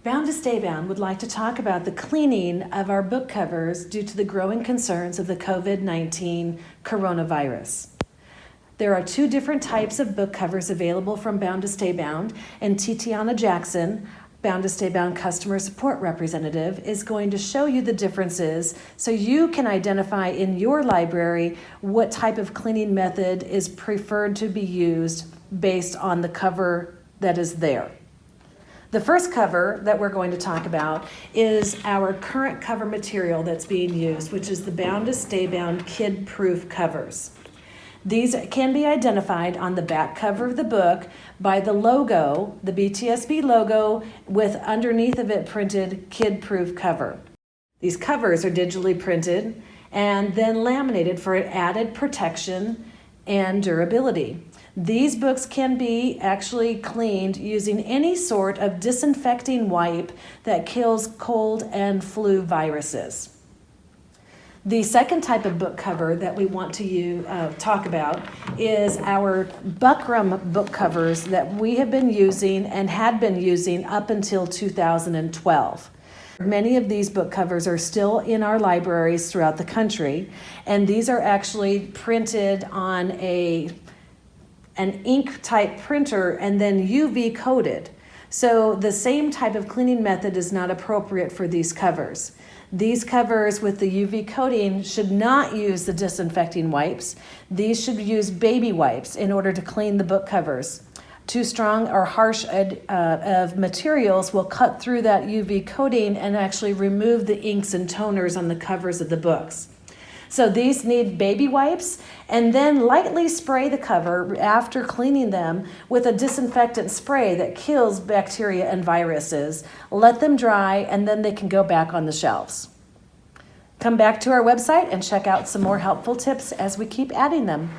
Bound to Stay Bound would like to talk about the cleaning of our book covers due to the growing concerns of the COVID-19 coronavirus. There are two different types of book covers available from Bound to Stay Bound, and Titiana Jackson, Bound to Stay Bound customer support representative, is going to show you the differences so you can identify in your library what type of cleaning method is preferred to be used based on the cover that is there. The first cover that we're going to talk about is our current cover material that's being used, which is the Bound to Stay Bound kid-proof covers. These can be identified on the back cover of the book by the logo, the BTSB logo, with underneath of it printed kid-proof cover. These covers are digitally printed and then laminated for added protection and durability. These books can be actually cleaned using any sort of disinfecting wipe that kills cold and flu viruses. The second type of book cover that we want to talk about is our Buckram book covers that we have been using and had been using up until 2012. Many of these book covers are still in our libraries throughout the country, and these are actually printed on an ink type printer and then UV coated. So the same type of cleaning method is not appropriate for these covers. These covers with the UV coating should not use the disinfecting wipes. These should use baby wipes in order to clean the book covers. Too strong or harsh of materials will cut through that UV coating and actually remove the inks and toners on the covers of the books. So these need baby wipes, and then lightly spray the cover after cleaning them with a disinfectant spray that kills bacteria and viruses. Let them dry, and then they can go back on the shelves. Come back to our website and check out some more helpful tips as we keep adding them.